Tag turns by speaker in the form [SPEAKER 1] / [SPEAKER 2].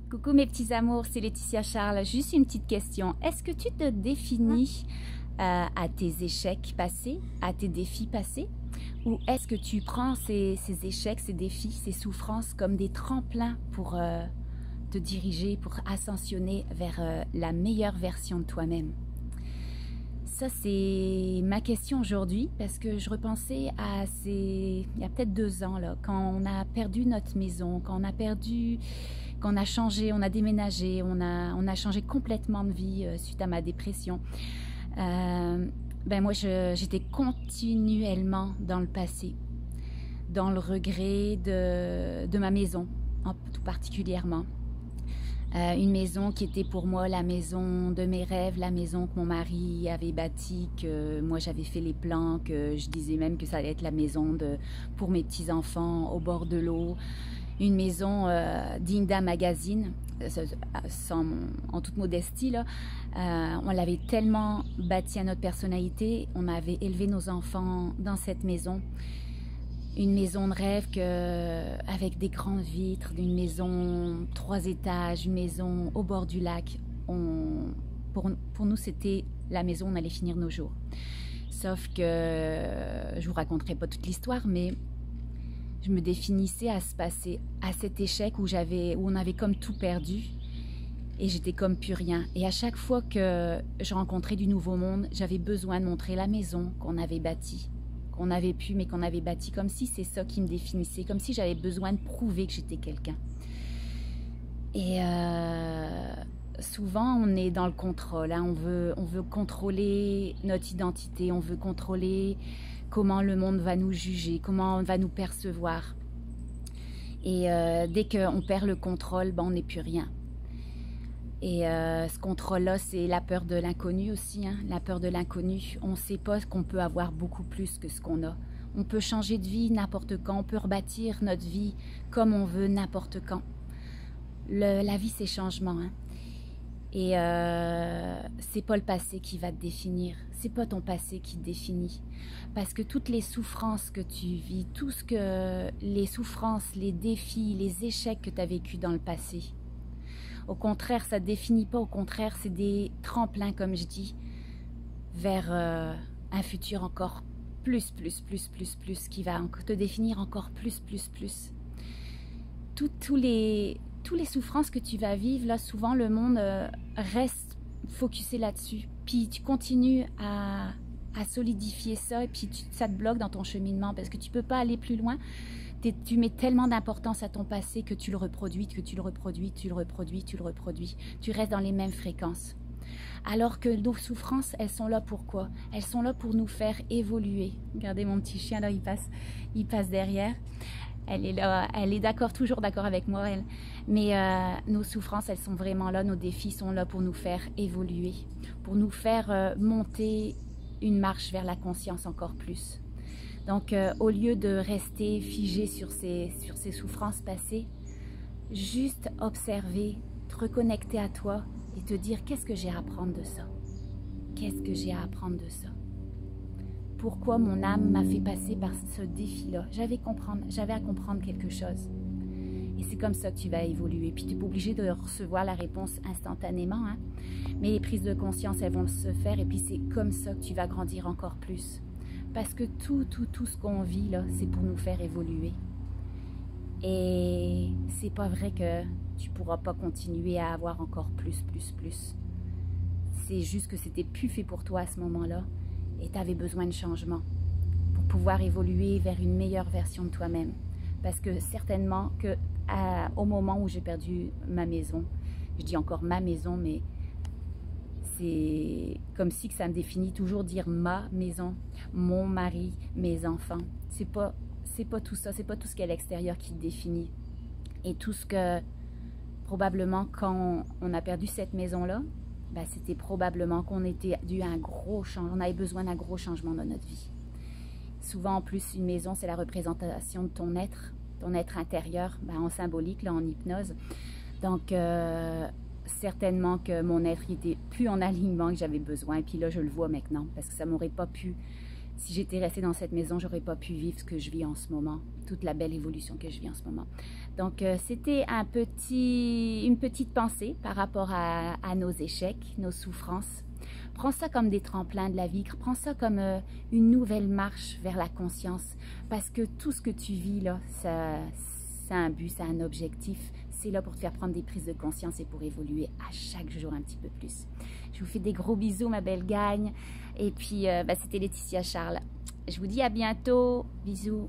[SPEAKER 1] Coucou mes petits amours, c'est Laetitia Charles. Juste une petite question. Est-ce que tu te définis à tes échecs passés, à tes défis passés? Ou est-ce que tu prends ces échecs, ces défis, ces souffrances comme des tremplins pour te diriger, pour ascensionner vers la meilleure version de toi-même? Ça, c'est ma question aujourd'hui parce que je repensais à il y a peut-être 2 ans, là, quand on a perdu notre maison, quand on a changé, on a déménagé, on a changé complètement de vie suite à ma dépression. Ben moi, j'étais continuellement dans le passé, dans le regret de ma maison, tout particulièrement. Une maison qui était pour moi la maison de mes rêves, la maison que mon mari avait bâtie, que moi j'avais fait les plans, que je disais même que ça allait être la maison pour mes petits-enfants au bord de l'eau. Une maison digne d'un magazine, en toute modestie, là. On l'avait tellement bâtie à notre personnalité, on avait élevé nos enfants dans cette maison. Une maison de rêve avec des grandes vitres, une maison 3 étages, une maison au bord du lac. Pour nous, c'était la maison où on allait finir nos jours. Sauf que, je vous raconterai pas toute l'histoire, mais je me définissais à cet échec où on avait comme tout perdu et j'étais comme plus rien. Et à chaque fois que je rencontrais du nouveau monde, j'avais besoin de montrer la maison qu'on avait bâtie, qu'on avait pu, mais qu'on avait bâti, comme si c'est ça qui me définissait, comme si j'avais besoin de prouver que j'étais quelqu'un. Et souvent, on est dans le contrôle, hein. On veut contrôler notre identité, on veut contrôler comment le monde va nous juger, comment on va nous percevoir. Et dès qu'on perd le contrôle, ben, on n'est plus rien. Et ce contrôle-là, c'est la peur de l'inconnu aussi, hein, la peur de l'inconnu. On ne sait pas qu'on peut avoir beaucoup plus que ce qu'on a. On peut changer de vie n'importe quand, on peut rebâtir notre vie comme on veut n'importe quand. La vie, c'est changement, hein. Et c'est pas le passé qui va te définir, c'est pas ton passé qui te définit. Parce que toutes les souffrances que tu vis, les souffrances, les défis, les échecs que tu as vécus dans le passé, au contraire, ça ne te définit pas, au contraire, c'est des tremplins, comme je dis, vers un futur encore plus, qui va te définir encore plus. Tous les souffrances que tu vas vivre, là, souvent, le monde reste focusé là-dessus. Puis tu continues à solidifier ça et puis ça te bloque dans ton cheminement parce que tu ne peux pas aller plus loin. Tu mets tellement d'importance à ton passé que tu le reproduis, tu restes dans les mêmes fréquences. Alors que nos souffrances, elles sont là pour quoi? Elles sont là pour nous faire évoluer. Regardez mon petit chien, là, il passe derrière. Elle est là, elle est toujours d'accord avec moi, elle. Mais nos souffrances, elles sont vraiment là, nos défis sont là pour nous faire évoluer, pour nous faire monter une marche vers la conscience encore plus. Donc, au lieu de rester figé sur ces souffrances passées, juste observer, te reconnecter à toi et te dire qu'est-ce que j'ai à apprendre de ça? Qu'est-ce que j'ai à apprendre de ça? Pourquoi mon âme m'a fait passer par ce défi-là? J'avais à comprendre quelque chose. Et c'est comme ça que tu vas évoluer. Puis tu n'es pas obligé de recevoir la réponse instantanément, hein? Mais les prises de conscience, elles vont se faire et puis c'est comme ça que tu vas grandir encore plus. Parce que tout ce qu'on vit, là, c'est pour nous faire évoluer. Et c'est pas vrai que tu pourras pas continuer à avoir encore plus. C'est juste que c'était plus fait pour toi à ce moment-là. Et tu avais besoin de changement pour pouvoir évoluer vers une meilleure version de toi-même. Parce que certainement au moment où j'ai perdu ma maison, je dis encore ma maison, mais c'est comme si que ça me définit toujours dire ma maison, mon mari, mes enfants. C'est pas tout ça, c'est pas tout ce qui est à l'extérieur qui te définit. Et tout ce que, probablement, quand on a perdu cette maison-là, ben, c'était probablement qu'on était dû à un gros changement, on avait besoin d'un gros changement dans notre vie. Souvent, en plus, une maison, c'est la représentation de ton être intérieur, ben, en symbolique, là, en hypnose. Donc, certainement que mon être n'était plus en alignement que j'avais besoin. Et puis là, je le vois maintenant, parce que ça m'aurait pas pu, si j'étais restée dans cette maison, j'aurais pas pu vivre ce que je vis en ce moment, toute la belle évolution que je vis en ce moment. Donc, c'était une petite pensée par rapport à nos échecs, nos souffrances. Prends ça comme des tremplins de la vie, prends ça comme une nouvelle marche vers la conscience, parce que tout ce que tu vis là, ça a un but, ça a un objectif. C'est là pour te faire prendre des prises de conscience et pour évoluer à chaque jour un petit peu plus. Je vous fais des gros bisous, ma belle gagne. Et puis, c'était Laetitia Charles. Je vous dis à bientôt. Bisous.